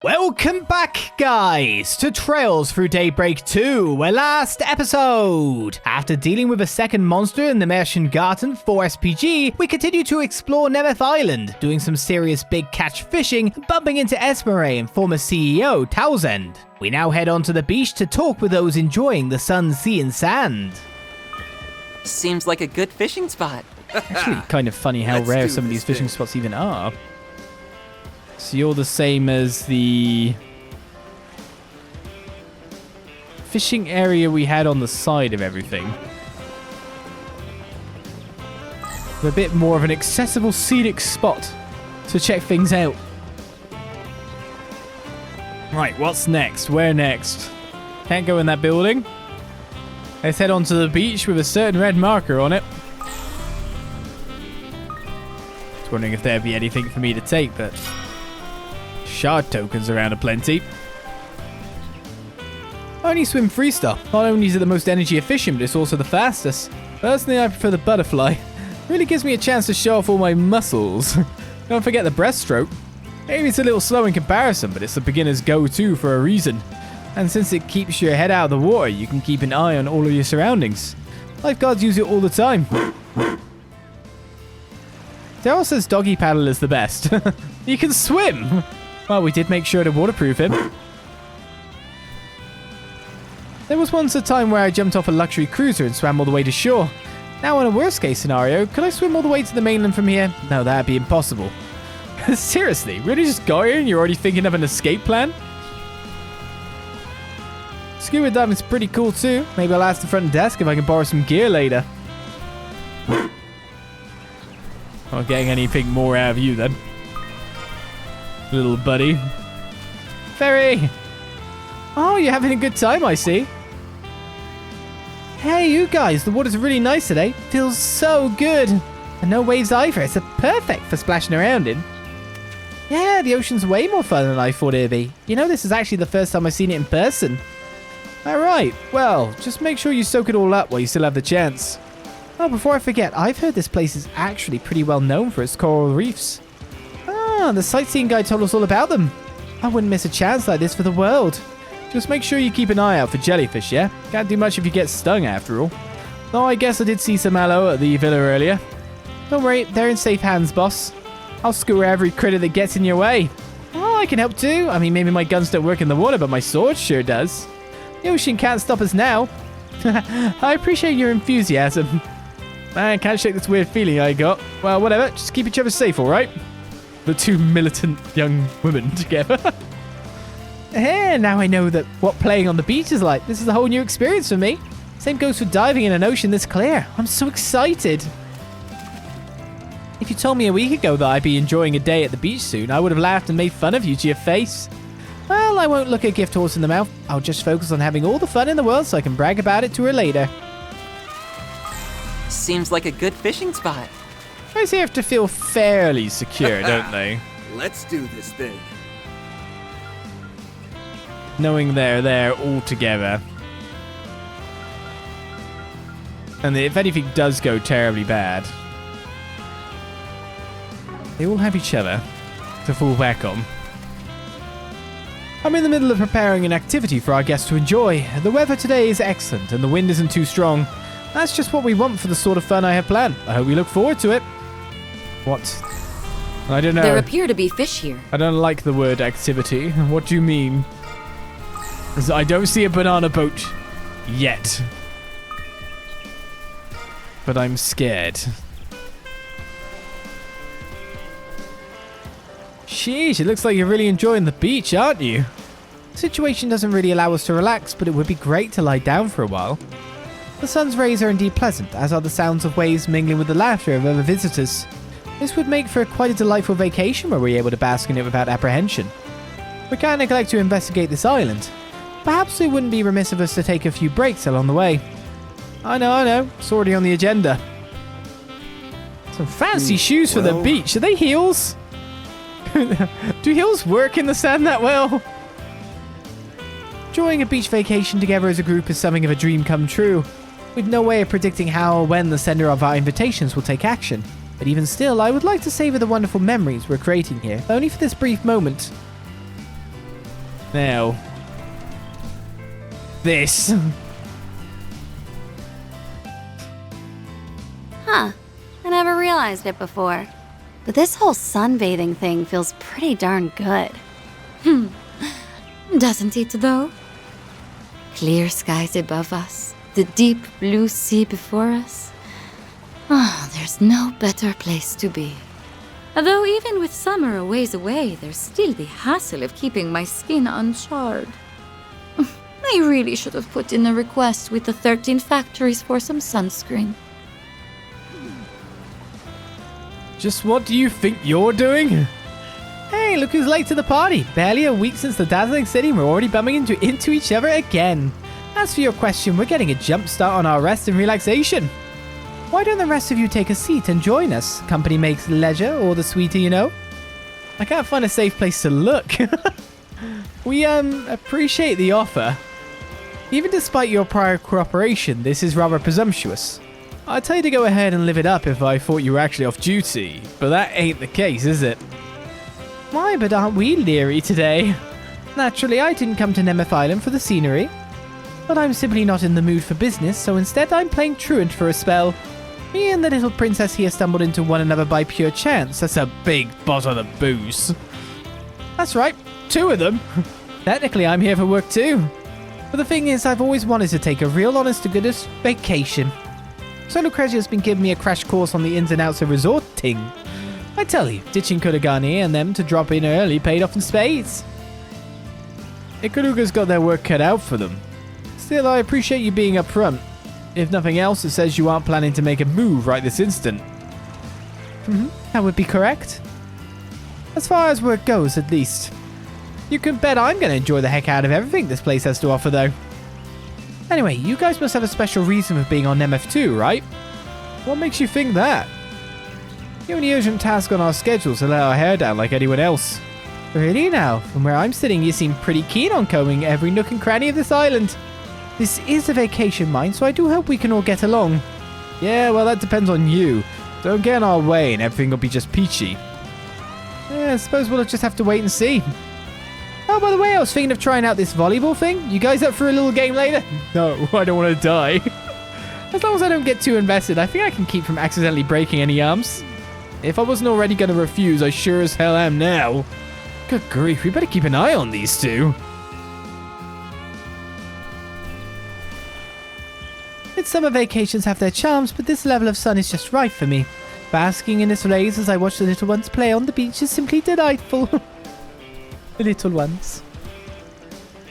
Welcome back, guys, to Trails Through Daybreak 2, our last episode. After dealing with a second monster in the Merchant Garden 4 SPG, we continue to explore Nemeth Island, doing some serious big catch fishing, bumping into Esmeralda and former CEO Townsend. We now head onto the beach to talk with those enjoying the sun, sea, and sand. Seems like a good fishing spot. Actually, kind of funny how rare some of these fishing spots even are. So you're the same as the fishing area we had on the side of everything. A bit more of an accessible scenic spot to check things out. Right, what's next? Where next? Can't go in that building. Let's head onto the beach with a certain red marker on it. Just wondering if there'd be anything for me to take, but shard tokens around aplenty. I only swim freestyle. Not only is it the most energy efficient, but it's also the fastest. Personally, I prefer the butterfly. Really gives me a chance to show off all my muscles. Don't forget the breaststroke. Maybe it's a little slow in comparison, but it's the beginner's go-to for a reason. And since it keeps your head out of the water, you can keep an eye on all of your surroundings. Lifeguards use it all the time. Daryl says doggy paddle is the best. You can swim! Well, we did make sure to waterproof him. There was once a time where I jumped off a luxury cruiser and swam all the way to shore. Now, in a worst case scenario, could I swim all the way to the mainland from here? No, that'd be impossible. Seriously, really just got here and you're already thinking of an escape plan? Scuba diving's pretty cool too. Maybe I'll ask the front desk if I can borrow some gear later. Not getting anything more out of you then, little buddy. Ferry! Oh, you're having a good time, I see. Hey, you guys, the water's really nice today. Feels so good. And no waves either. It's perfect for splashing around in. Yeah, the ocean's way more fun than I thought it'd be. You know, this is actually the first time I've seen it in person. Alright, well, just make sure you soak it all up while you still have the chance. Oh, before I forget, I've heard this place is actually pretty well known for its coral reefs. Ah, the sightseeing guide told us all about them. I wouldn't miss a chance like this for the world. Just make sure you keep an eye out for jellyfish, yeah? Can't do much if you get stung after all. Though I guess I did see some aloe at the villa earlier. Don't worry, they're in safe hands, boss. I'll skewer every critter that gets in your way. Oh, I can help too. I mean, maybe my guns don't work in the water, but my sword sure does. The ocean can't stop us now. I appreciate your enthusiasm. Man, can't shake this weird feeling I got. Well, whatever. Just keep each other safe, alright? The two militant young women together. Hey, now I know that what playing on the beach is like. This is a whole new experience for me. Same goes for diving in an ocean this clear. I'm so excited. If you told me a week ago that I'd be enjoying a day at the beach soon, I would have laughed and made fun of you to your face. Well, I won't look a gift horse in the mouth. I'll just focus on having all the fun in the world so I can brag about it to her later. Seems like a good fishing spot. Guys here have to feel fairly secure, don't they? Let's do this thing. Knowing they're there all together. And if anything does go terribly bad, they all have each other to fall back on. I'm in the middle of preparing an activity for our guests to enjoy. The weather today is excellent and the wind isn't too strong. That's just what we want for the sort of fun I have planned. I hope we look forward to it. What? I don't know. There appear to be fish here. I don't like the word activity. What do you mean? I don't see a banana boat yet. But I'm scared. Sheesh, it looks like you're really enjoying the beach, aren't you? The situation doesn't really allow us to relax, but it would be great to lie down for a while. The sun's rays are indeed pleasant, as are the sounds of waves mingling with the laughter of other visitors. This would make for quite a delightful vacation where we're able to bask in it without apprehension. We can't neglect to investigate this island. Perhaps it wouldn't be remiss of us to take a few breaks along the way. I know, it's already on the agenda. Some fancy shoes for the beach. Are they heels? Do heels work in the sand that well? Enjoying a beach vacation together as a group is something of a dream come true. We've no way of predicting how or when the sender of our invitations will take action. But even still, I would like to savor the wonderful memories we're creating here, only for this brief moment. Now, this. Huh. I never realized it before. But this whole sunbathing thing feels pretty darn good. Doesn't it, though? Clear skies above us, the deep blue sea before us. Oh, there's no better place to be. Although even with summer a ways away, there's still the hassle of keeping my skin uncharred. I really should have put in a request with the 13 factories for some sunscreen. Just what do you think you're doing? Hey, look who's late to the party. Barely a week since the dazzling city, we're already bumping into each other again. As for your question, we're getting a jump start on our rest and relaxation. Why don't the rest of you take a seat and join us? Company makes leisure all the sweeter, you know. I can't find a safe place to look. We, appreciate the offer. Even despite your prior cooperation, this is rather presumptuous. I'd tell you to go ahead and live it up if I thought you were actually off duty, but that ain't the case, is it? Why, but aren't we leery today? Naturally, I didn't come to Nemeth Island for the scenery, but I'm simply not in the mood for business, so instead I'm playing truant for a spell. Me and the little princess here stumbled into one another by pure chance. That's a big bottle of booze. That's right, 2 of them. Technically, I'm here for work too. But the thing is, I've always wanted to take a real honest-to-goodness vacation. So Lucrezia's been giving me a crash course on the ins and outs of resorting. I tell you, ditching Kurogane and them to drop in early paid off in spades. Ikaruga's got their work cut out for them. Still, I appreciate you being upfront. If nothing else, it says you aren't planning to make a move right this instant. That would be correct. As far as work goes, at least. You can bet I'm going to enjoy the heck out of everything this place has to offer, though. Anyway, you guys must have a special reason for being on Nemeth too, right? What makes you think that? The only urgent task on our schedule is to let our hair down like anyone else. Really now? From where I'm sitting, you seem pretty keen on combing every nook and cranny of this island. This is a vacation, mind, so I do hope we can all get along. Yeah, well, that depends on you. Don't get in our way and everything will be just peachy. Yeah, I suppose we'll just have to wait and see. Oh, by the way, I was thinking of trying out this volleyball thing. You guys up for a little game later? No, I don't want to die. As long as I don't get too invested, I think I can keep from accidentally breaking any arms. If I wasn't already going to refuse, I sure as hell am now. Good grief, we better keep an eye on these two. Its summer vacations have their charms, but this level of sun is just right for me. Basking in its rays as I watch the little ones play on the beach is simply delightful. The little ones.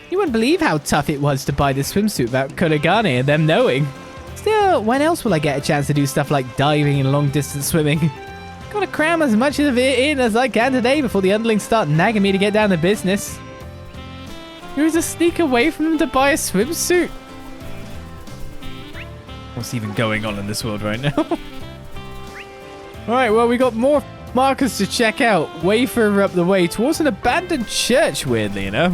You wouldn't believe how tough it was to buy this swimsuit without Kurogane and them knowing. Still, when else will I get a chance to do stuff like diving and long-distance swimming? Gotta cram as much of it in as I can today before the underlings start nagging me to get down to business. You was a sneak away from them to buy a swimsuit. What's even going on in this world right now? Alright, well, we got more markers to check out. Way further up the way towards an abandoned church, weirdly enough.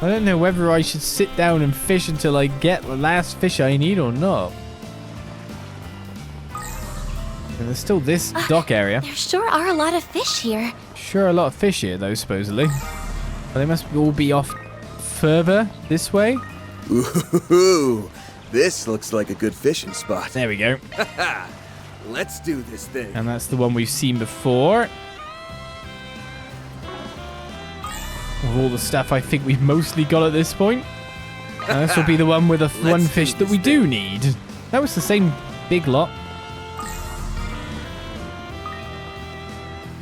I don't know whether I should sit down and fish until I get the last fish I need or not. And there's still this dock area. There sure are a lot of fish here. Sure, a lot of fish here, though, supposedly. But they must all be off further this way. Ooh, this looks like a good fishing spot. There we go. Let's do this thing. And that's the one we've seen before. With all the stuff I think we've mostly got at this point. And this will be the one with the one fish that we do need. That was the same big lot.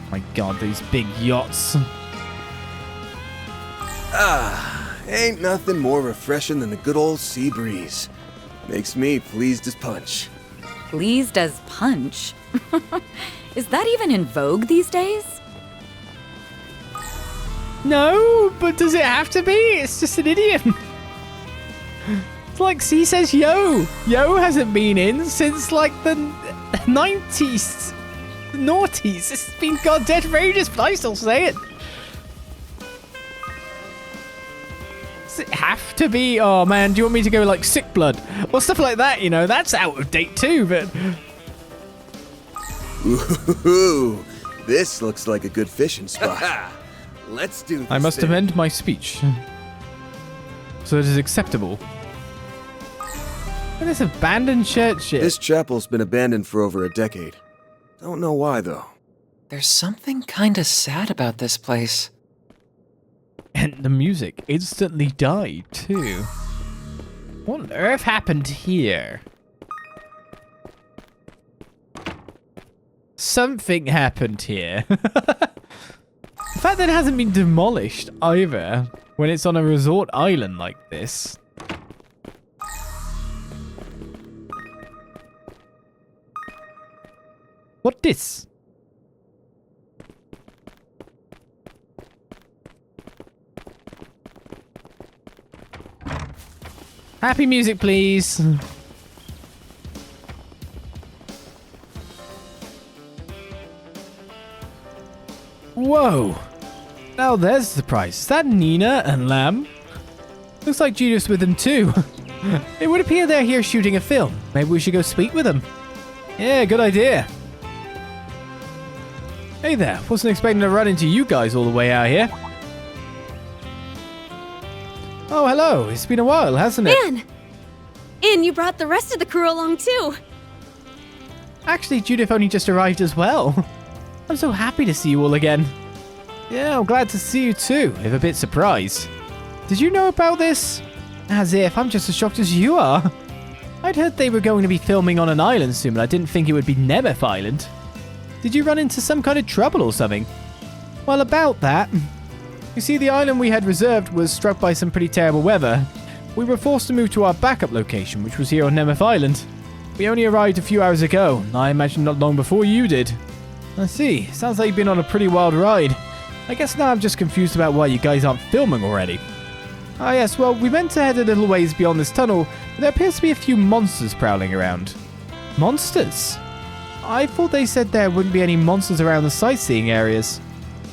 My god, these big yachts. Ain't nothing more refreshing than a good old sea breeze. Makes me pleased as punch. Pleased as punch? Is that even in vogue these days? No, but does it have to be? It's just an idiom. It's like C says yo. Yo hasn't been in since like the 90s. The noughties. It's been goddamn for ages, but I still say it. Does it have to be? Oh man, do you want me to go like sick blood? Or stuff like that, you know? That's out of date too, but... Ooh, this looks like a good fishing spot. Let's do this. I must thing. amend my speech. So it is acceptable. Look at this abandoned church shit. This chapel's been abandoned for over a decade. Don't know why, though. There's something kinda sad about this place. And the music instantly died, too. What on earth happened here? Something happened here. The fact that it hasn't been demolished either, when it's on a resort island like this. What this? Happy music, please. Whoa. Now there's a surprise. Is that Nina and Lamb? Looks like Judas with them too. It would appear they're here shooting a film. Maybe we should go speak with them. Yeah, good idea. Hey there. Wasn't expecting to run into you guys all the way out here. Oh, hello. It's been a while, hasn't it? Man! And you brought the rest of the crew along too. Actually, Judith only just arrived as well. I'm so happy to see you all again. Yeah, I'm glad to see you too, if a bit surprised. Did you know about this? As if, I'm just as shocked as you are. I'd heard they were going to be filming on an island soon, but I didn't think it would be Nemeth Island. Did you run into some kind of trouble or something? Well, about that. You see, the island we had reserved was struck by some pretty terrible weather. We were forced to move to our backup location, which was here on Nemeth Island. We only arrived a few hours ago. I imagine not long before you did. I see. Sounds like you've been on a pretty wild ride. I guess now I'm just confused about why you guys aren't filming already. Ah yes, well, we meant to head a little ways beyond this tunnel, but there appears to be a few monsters prowling around. Monsters? I thought they said there wouldn't be any monsters around the sightseeing areas.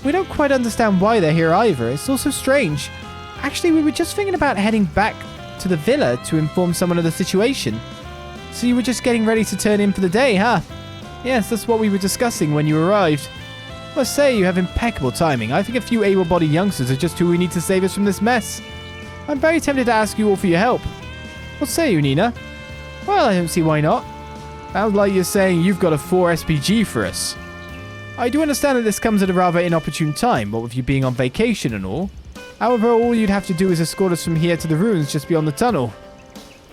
We don't quite understand why they're here either. It's also strange. Actually, we were just thinking about heading back to the villa to inform someone of the situation. So you were just getting ready to turn in for the day, huh? Yes, that's what we were discussing when you arrived. I must say, you have impeccable timing. I think a few able-bodied youngsters are just who we need to save us from this mess. I'm very tempted to ask you all for your help. What say you, Nina? Well, I don't see why not. Sounds like you're saying you've got a 4 SPG for us. I do understand that this comes at a rather inopportune time, what with you being on vacation and all. However, all you'd have to do is escort us from here to the ruins just beyond the tunnel.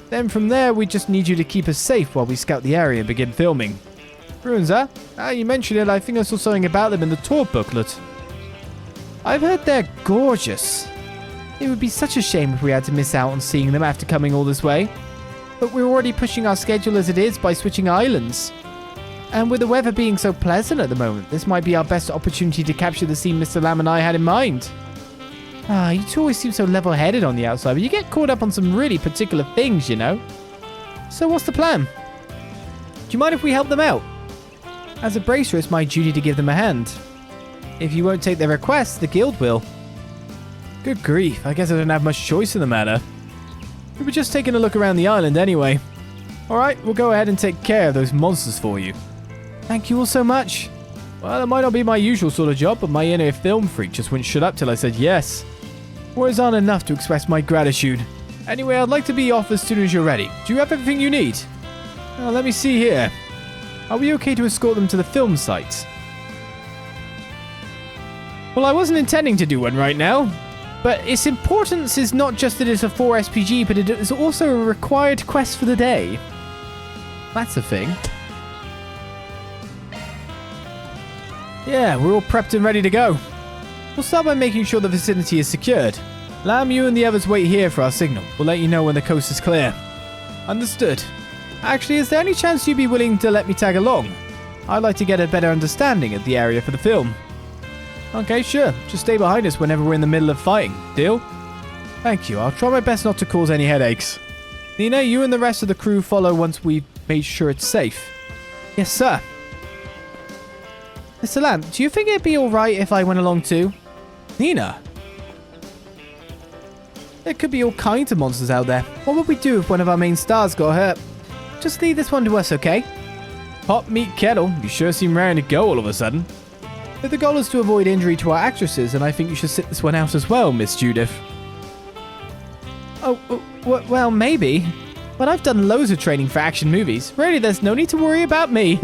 Then from there, we just need you to keep us safe while we scout the area and begin filming. Ruins, huh? You mentioned it. I think I saw something about them in the tour booklet. I've heard they're gorgeous. It would be such a shame if we had to miss out on seeing them after coming all this way. But we're already pushing our schedule as it is by switching islands. And with the weather being so pleasant at the moment, this might be our best opportunity to capture the scene Mr. Lamb and I had in mind. You two always seem so level-headed on the outside, but you get caught up on some really particular things, you know. So what's the plan? Do you mind if we help them out? As a bracer, it's my duty to give them a hand. If you won't take their request, the guild will. Good grief, I guess I don't have much choice in the matter. We were just taking a look around the island anyway. Alright, we'll go ahead and take care of those monsters for you. Thank you all so much. Well, it might not be my usual sort of job, but my inner film freak just wouldn't shut up till I said yes. Words aren't enough to express my gratitude. Anyway, I'd like to be off as soon as you're ready. Do you have everything you need? Let me see here. Are we okay to escort them to the film site? Well, I wasn't intending to do one right now, but its importance is not just that it's a 4 SPG, but it is also a required quest for the day. That's a thing. Yeah, we're all prepped and ready to go. We'll start by making sure the vicinity is secured. Lamb, you and the others wait here for our signal. We'll let you know when the coast is clear. Understood. Actually, is there any chance you'd be willing to let me tag along? I'd like to get a better understanding of the area for the film. Okay, sure. Just stay behind us whenever we're in the middle of fighting. Deal? Thank you. I'll try my best not to cause any headaches. Nina, you and the rest of the crew follow once we've made sure it's safe. Yes, sir. Mr. Lamb, do you think it'd be alright if I went along too? Nina? There could be all kinds of monsters out there. What would we do if one of our main stars got hurt? Just leave this one to us, okay? Hot meat kettle. You sure seem raring to go all of a sudden. If the goal is to avoid injury to our actresses, then I think you should sit this one out as well, Miss Judith. Oh, well, maybe. But I've done loads of training for action movies. Really, there's no need to worry about me.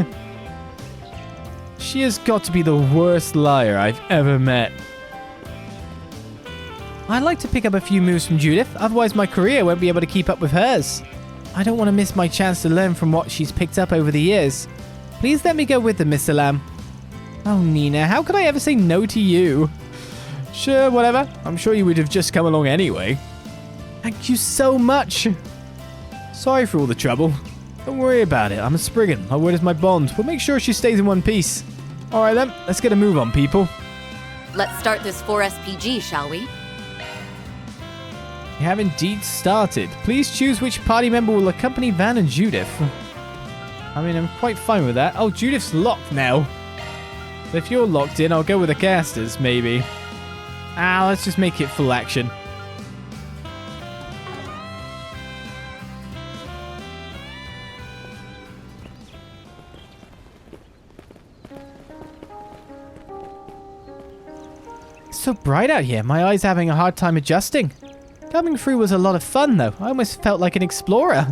She has got to be the worst liar I've ever met. I'd like to pick up a few moves from Judith, otherwise my career won't be able to keep up with hers. I don't want to miss my chance to learn from what she's picked up over the years. Please let me go with them, Mr. Lamb. Oh, Nina, how could I ever say no to you? Sure, whatever. I'm sure you would have just come along anyway. Thank you so much. Sorry for all the trouble. Don't worry about it. I'm a Spriggan. My word is my bond. We'll make sure she stays in one piece. All right, then. Let's get a move on, people. Let's start this 4SPG, shall we? We have indeed started. Please choose which party member will accompany Van and Judith. I mean, I'm quite fine with that. Oh, Judith's locked now. So if you're locked in, I'll go with the casters, maybe. Let's just make it full action. It's so bright out here. My eyes are having a hard time adjusting. Coming through was a lot of fun, though. I almost felt like an explorer.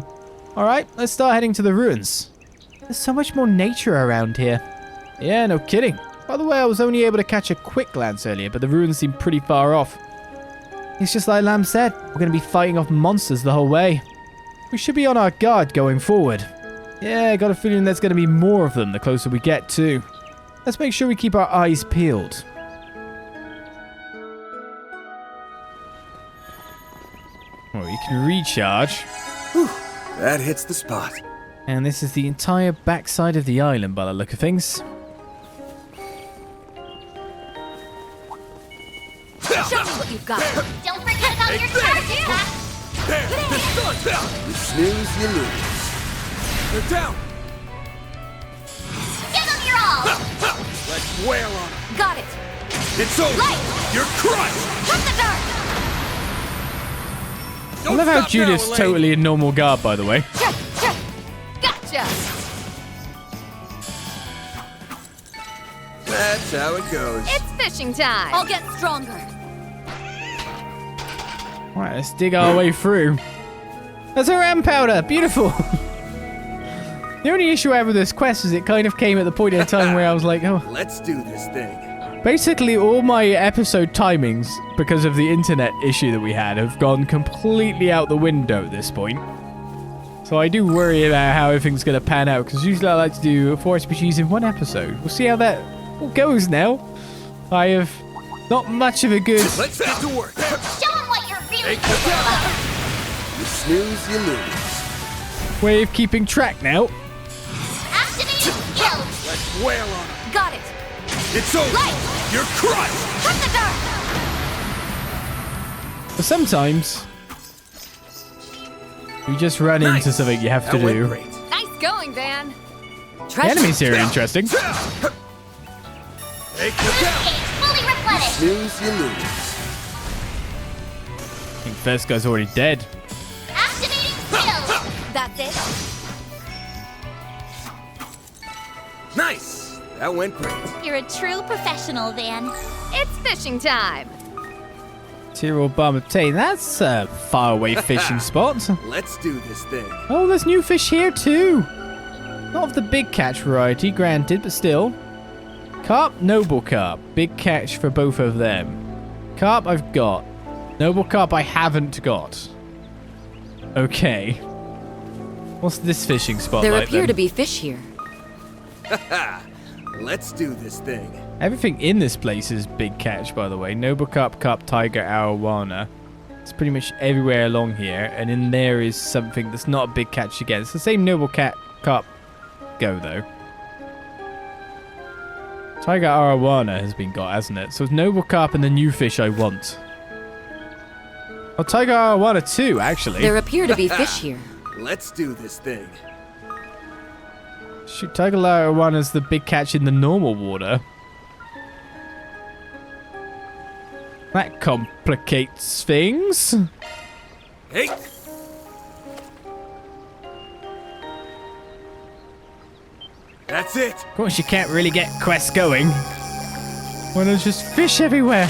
All right, let's start heading to the ruins. There's so much more nature around here. Yeah, no kidding. By the way, I was only able to catch a quick glance earlier, but the ruins seem pretty far off. It's just like Lamb said, we're going to be fighting off monsters the whole way. We should be on our guard going forward. Yeah, I got a feeling there's going to be more of them the closer we get, too. Let's make sure we keep our eyes peeled. Oh, you can recharge. Whew, that hits the spot. And this is the entire backside of the island by the look of things. Show me what you've got. Don't forget about your charge attack! You snooze, you lose. They're down. Give them your all! Let's wail on them. Got it. It's over. Light! You're crushed. Cut the dark! I love how Judith's totally in normal garb, by the way. Gotcha! That's how it goes. It's fishing time! I'll get stronger. Right, let's dig our way through. There's a ram powder. Beautiful. The only issue I have with this quest is it kind of came at the point in time where I was like, oh. Let's do this thing. Basically, all my episode timings, because of the internet issue that we had, have gone completely out the window at this point. So I do worry about how everything's going to pan out, because usually I like to do 4 SPGs in one episode. We'll see how that all goes now. I have not much of a good... Let's get to work. Show them what you're really capable of! You snooze, you lose. way of keeping track now. Activating skills! Let's wail on them. Got it. It's over. Light! You're crushed. Cut the dark! But sometimes you just run into something you have to That went do. great. Nice going, Van! The enemies here are interesting. Take the down. Cage fully replenished! Snooze, you lose. I think first guy's already dead. Activating skills! That's it. Nice. That went great. You're a true professional, Van. It's fishing time! Tyrrell Bomb obtained. That's a faraway fishing spot. Let's do this thing. Oh, there's new fish here too. Not of the big catch variety, granted, but still. Carp, noble carp. Big catch for both of them. Carp I've got. Noble carp I haven't got. Okay. What's this fishing spot There like appear then? to be fish here. Let's do this thing. Everything in this place is big catch, by the way. Noble carp, carp, tiger, arowana. It's pretty much everywhere along here, and in there is something that's not a big catch again. It's the same noble carp go, though. Tiger arowana has been got, hasn't it? So it's noble carp and the new fish I want. Oh, tiger arowana too, actually. There appear to be fish here. Let's do this thing. Shoot, tiger arowana's the big catch in the normal water. That complicates things. Hey. That's it. Of course, you can't really get quests going. When there's just fish everywhere.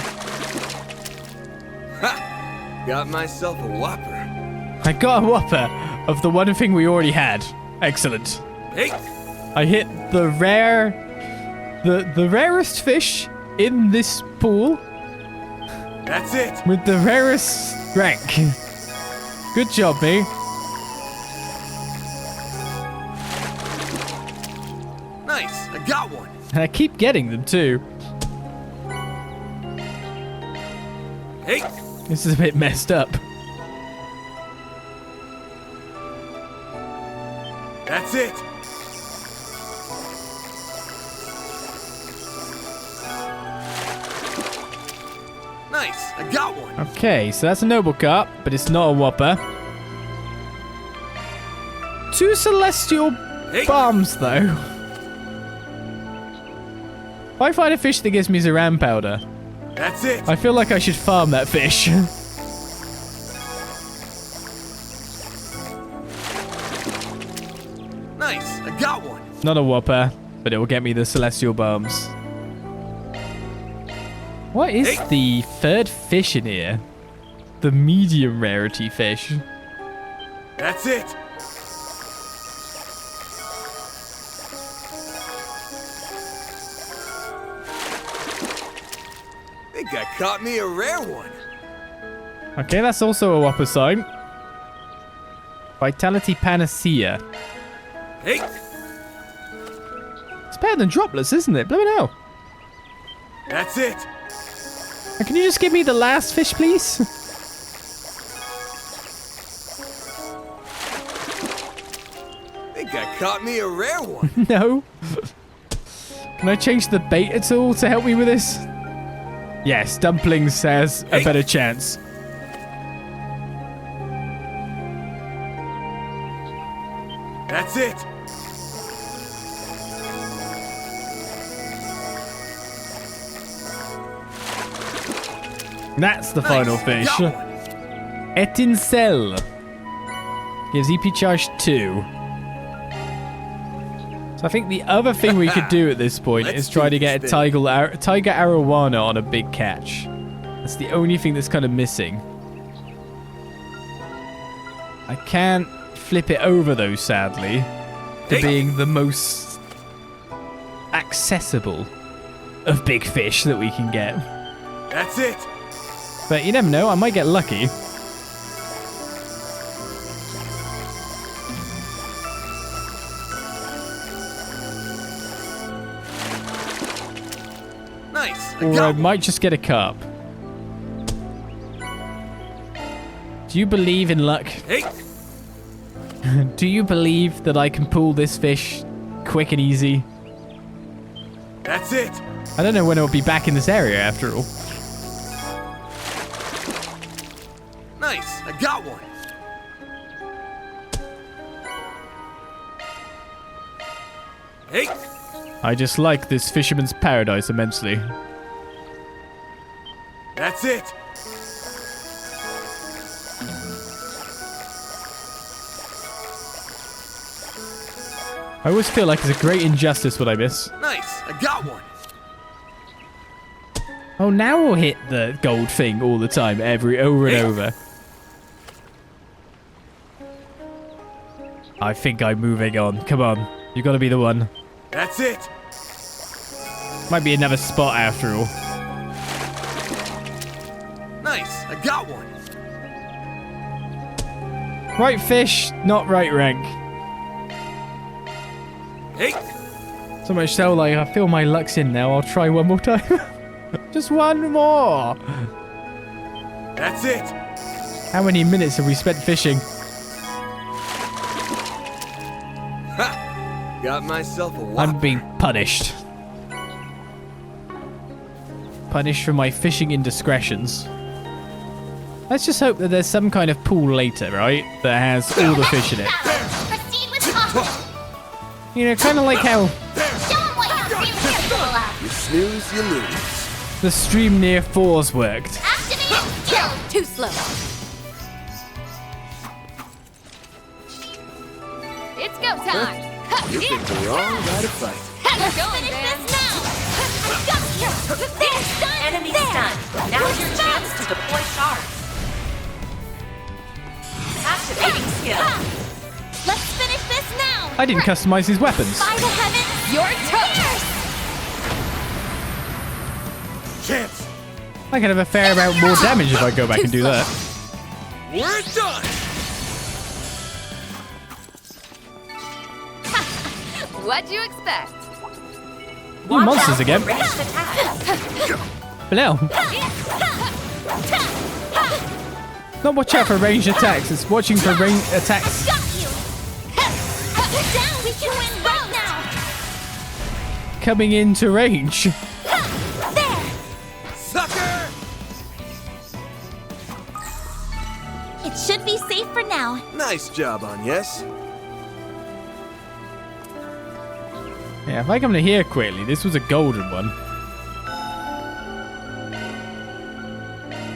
Ha! Got myself a whopper. I got a whopper of the one thing we already had. Excellent. Hey! I hit the rarest fish in this pool That's it! with the rarest rank. Good job, me. Nice! I got one! And I keep getting them too. Hey! This is a bit messed up. That's it! Nice! I got one! Okay, so that's a noble carp, but it's not a whopper. 2 celestial Hey! bombs, though. If I find a fish that gives me Zaran powder, That's it! I feel like I should farm that fish. Nice! I got one! Not a whopper, but it will get me the celestial bombs. What is Hey. the third fish in here? The medium rarity fish. That's it! Think I caught me a rare one. Okay, that's also a whopper sign. Vitality Panacea. Hey! It's better than droplets, isn't it? Blow it out. That's it! Can you just give me the last fish, please? Think I caught me a rare one. No. Can I change the bait at all to help me with this? Yes, dumplings has a better chance. That's it! That's the Nice, final I fish. got one. Etincelle. Gives EP charge 2. So I think the other thing we could do at this point Let's is try to do get a this tiger arowana on a big catch. That's the only thing that's kind of missing. I can't flip it over though, sadly, to Hey. being the most accessible of big fish that we can get. That's it! But you never know, I might get lucky. Nice! I Or I got one. might just get a carp. Do you believe in luck? Hey! Do you believe that I can pull this fish quick and easy? That's it! I don't know when I'll be back in this area after all. Nice! I got one! Hey! I just like this fisherman's paradise immensely. That's it! I always feel like it's a great injustice what I miss. Nice! I got one! Oh, now we'll hit the gold thing all the time, over and over. I think I'm moving on. Come on. You gotta be the one. That's it! Might be another spot after all. Nice! I got one! Right fish, not right rank. Hey! So much so, like, I feel my luck's in now. I'll try one more time. Just one more. That's it! How many minutes have we spent fishing? Ha! Got myself a whopper. I'm being punished. Punished for my fishing indiscretions. Let's just hope that there's some kind of pool later, right? That has all the fish in it. Proceed with caution. You know, kind of like how Show 'em what you're really capable of. You snooze, you lose. the stream near Fours worked. Activate skill. Too slow. It's go time. You picked the wrong guy to fight. How's it going, Finish man? this now. Go. Enemy stunned. Now's your chance to deploy shards. Activating skill. Let's finish this now! I didn't customize these weapons. By the heavens, your toast! Chance! I can have a fair amount more damage if I go back and do that. We're done! What'd you expect? Ooh, monsters again. Ranged attack. But no. Not watch out for ranged attacks, it's watching for ranged attacks. Got you! Down, we can win right now! Coming into range. There! Sucker! It should be safe for now. Nice job, Agnes. Yeah, if I come to here quickly, this was a golden one.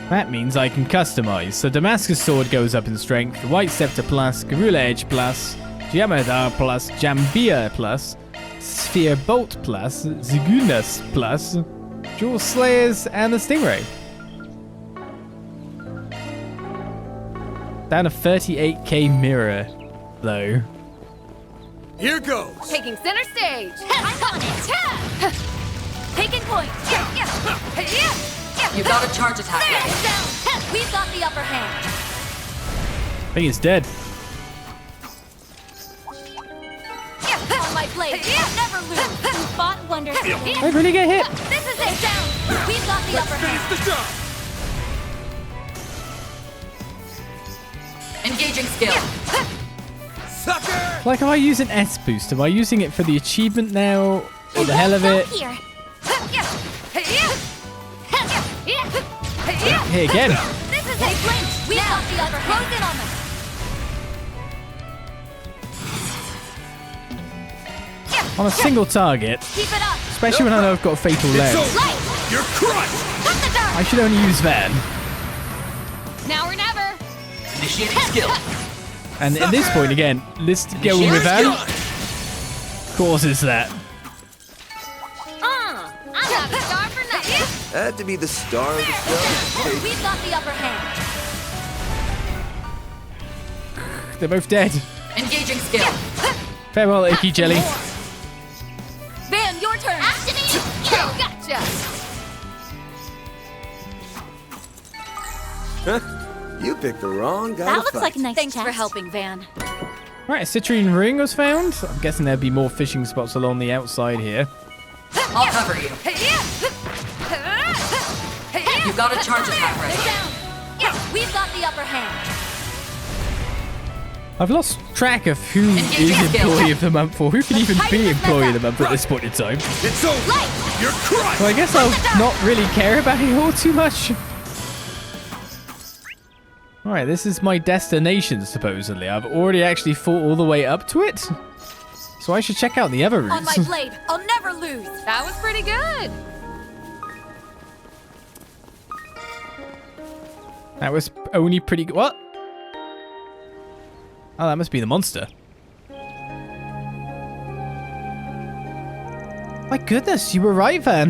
That means I can customize. So Damascus Sword goes up in strength, White Scepter plus, Garula Edge plus, Jamadar plus, Jambia plus, Sphere Bolt plus, Zigunas plus, Jewel Slayers, and the Stingray. Down to 38k mirror, though. Here goes! Taking center stage! I'm on it! Taking point! You got a charge attack. It's down! We've got the upper hand! I think it's dead. On my blade! Never lose! You fought wonders! I really get hit. This is it! Down! We've got the upper hand! Finish the job! Engaging skill. Sucker! Like, am I using S boost? Am I using it for the achievement now? Or the hell of it? Here! Hey, again. This is a flinch! We've got the upper hand! Close in on them! On a single target, Keep it up! especially when I know I've got fatal It's lens. over! Light! You're crushed! Cut the dark! I should only use Van. Now or never! Initiating skill. And at this point, again, let's go with Van. Causes that. I'm not a star for nothing! Had to be the star of the show. We've got the upper hand! They're both dead. Engaging skill. Farewell, Icky Jelly. Van, your turn! Activate! Gotcha! Huh? You picked the wrong guy That to looks fight. like a nice Thanks for chest. helping, Van. Right, a citrine ring was found. I'm guessing there'd be more fishing spots along the outside here. I'll cover you. You got a charge attack ready. Down! We've got the upper hand! I've lost track of who Engaging is skill. Employee of the Month or who can even be Employee of the Month at this point in time. It's over! Light! You're crushed! So I guess I'll not really care about it all too much. Alright, this is my destination, supposedly. I've already actually fought all the way up to it. So I should check out the other On my routes. blade! I'll never lose! That was pretty good! That was only pretty good. What? Oh, that must be the monster. My goodness, you were right, Van.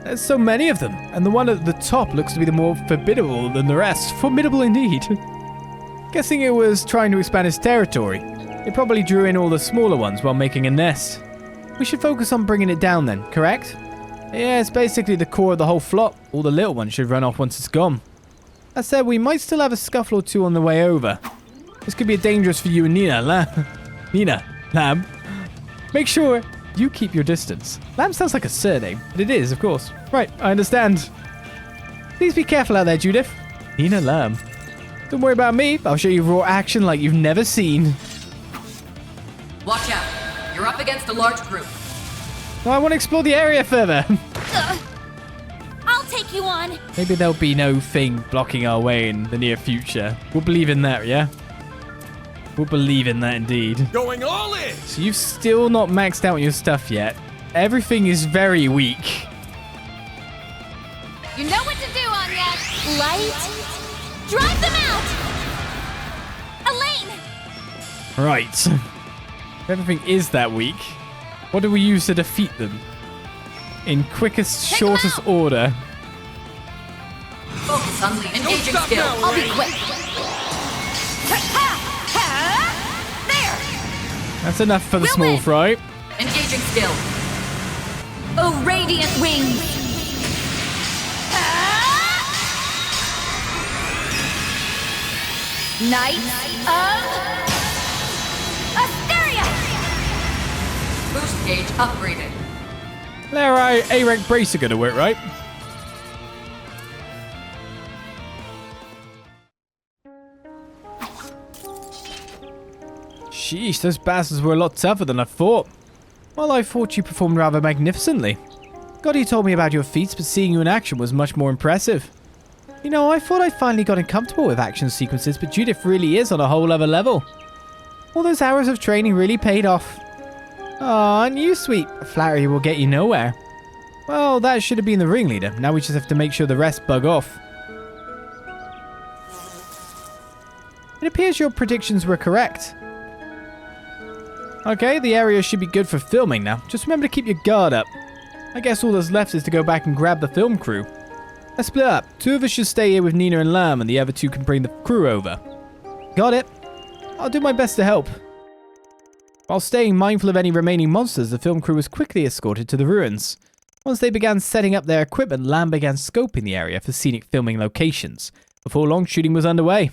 There's so many of them, and the one at the top looks to be the more formidable than the rest. Formidable indeed. Guessing it was trying to expand its territory. It probably drew in all the smaller ones while making a nest. We should focus on bringing it down then, correct? Yeah, it's basically the core of the whole flock. All the little ones should run off once it's gone. That said, we might still have a scuffle or two on the way over. This could be dangerous for you and Nina, Lamb. Make sure you keep your distance. Lamb sounds like a surname, but it is, of course. Right, I understand. Please be careful out there, Judith. Nina Lamb. Don't worry about me. I'll show you raw action like you've never seen. Watch out. You're up against a large group. Oh, I want to explore the area further. I'll take you on! Maybe there'll be no thing blocking our way in the near future. We'll believe in that, yeah? We'll believe in that indeed. Going all in! So you've still not maxed out your stuff yet. Everything is very weak. You know what to do, Anya! Light! Drive them out! Elaine! Right. If everything is that weak, what do we use to defeat them? in quickest, shortest order. Focus on the engaging skill. I'll be quick. There! That's enough for the We'll small win. fry. Engaging skill. Oh, radiant wings! Knight of Asteria! Boost gauge upgraded. There, A-rank brace are going to work, right? Sheesh, those bastards were a lot tougher than I thought. Well, I thought you performed rather magnificently. Gotti told me about your feats, but seeing you in action was much more impressive. You know, I thought I'd finally gotten comfortable with action sequences, but Judith really is on a whole other level. All those hours of training really paid off. Aw, and you, sweet. Flattery will get you nowhere. Well, that should have been the ringleader. Now we just have to make sure the rest bug off. It appears your predictions were correct. Okay, the area should be good for filming now. Just remember to keep your guard up. I guess all that's left is to go back and grab the film crew. Let's split up. 2 of us should stay here with Nina and Lam, and the other 2 can bring the crew over. Got it. I'll do my best to help. While staying mindful of any remaining monsters, the film crew was quickly escorted to the ruins. Once they began setting up their equipment, Lam began scoping the area for scenic filming locations. Before long, shooting was underway.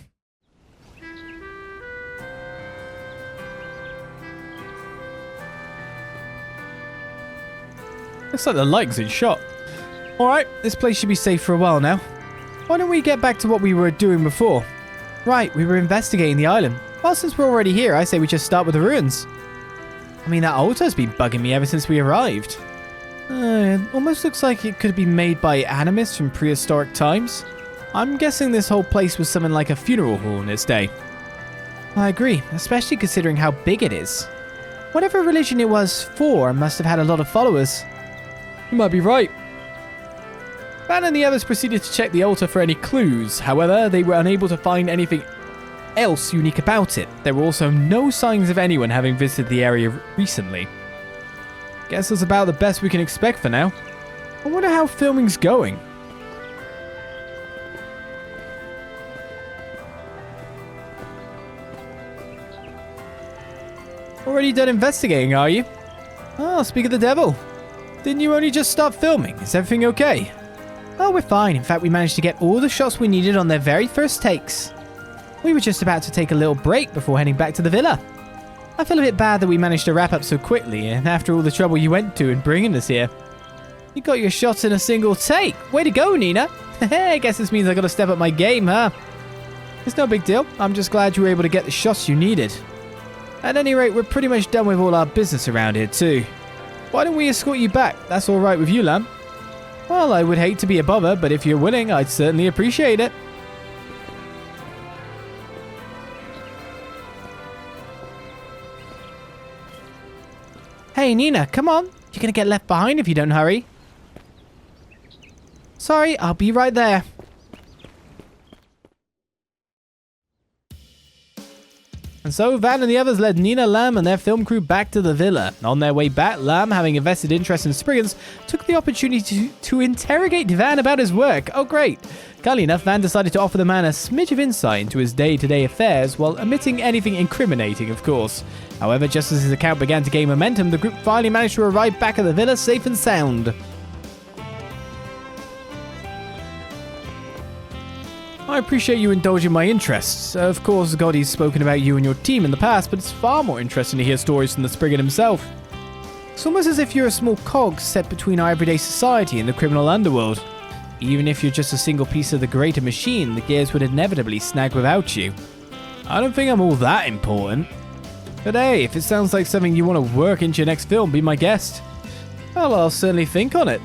Looks like the light's in shot. Alright, this place should be safe for a while now. Why don't we get back to what we were doing before? Right, we were investigating the island. Well, since we're already here, I say we just start with the ruins. I mean, that altar's been bugging me ever since we arrived. It almost looks like it could be made by animists from prehistoric times. I'm guessing this whole place was something like a funeral hall in its day. I agree, especially considering how big it is. Whatever religion it was for must have had a lot of followers. You might be right. Van and the others proceeded to check the altar for any clues. However, they were unable to find anything else unique about it. There were also no signs of anyone having visited the area recently. Guess that's about the best we can expect for now. I wonder how filming's going. Already done investigating, are you? Oh, speak of the devil. Didn't you only just start filming? Is everything okay? Oh, we're fine. In fact, we managed to get all the shots we needed on their very first takes. We were just about to take a little break before heading back to the villa. I feel a bit bad that we managed to wrap up so quickly, and after all the trouble you went to in bringing us here. You got your shots in a single take. Way to go, Nina. I guess this means I gotta step up my game, huh? It's no big deal. I'm just glad you were able to get the shots you needed. At any rate, we're pretty much done with all our business around here, too. Why don't we escort you back? That's alright with you, Lam. Well, I would hate to be a bother, but if you're willing, I'd certainly appreciate it. Hey, Nina, come on. You're gonna get left behind if you don't hurry. Sorry, I'll be right there. And so Van and the others led Nina, Lam and their film crew back to the villa. On their way back, Lam, having a vested interest in Spriggans, took the opportunity to interrogate Van about his work. Oh great. Cunningly enough, Van decided to offer the man a smidge of insight into his day-to-day affairs while omitting anything incriminating, of course. However, just as his account began to gain momentum, the group finally managed to arrive back at the villa safe and sound. I appreciate you indulging my interests. Of course, Gotti's spoken about you and your team in the past, but it's far more interesting to hear stories from the Spriggan himself. It's almost as if you're a small cog set between our everyday society and the criminal underworld. Even if you're just a single piece of the greater machine, the gears would inevitably snag without you. I don't think I'm all that important. But hey, if it sounds like something you want to work into your next film, be my guest. Well, I'll certainly think on it.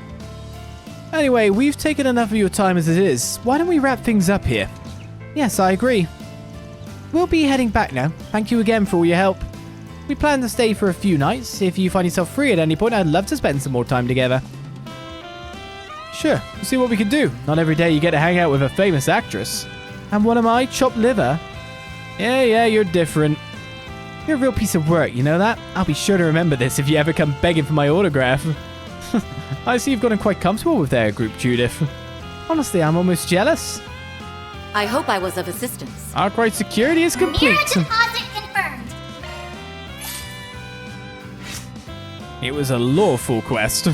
Anyway, we've taken enough of your time as it is. Why don't we wrap things up here? Yes, I agree. We'll be heading back now. Thank you again for all your help. We plan to stay for a few nights. If you find yourself free at any point, I'd love to spend some more time together. Sure, we'll see what we can do. Not every day you get to hang out with a famous actress. And what am I? Chopped liver? Yeah, you're different. You're a real piece of work, you know that? I'll be sure to remember this if you ever come begging for my autograph. I see you've gotten quite comfortable with their group, Judith. Honestly, I'm almost jealous. I hope I was of assistance. Arkride Security is complete. Mirror deposit confirmed. It was a lawful quest.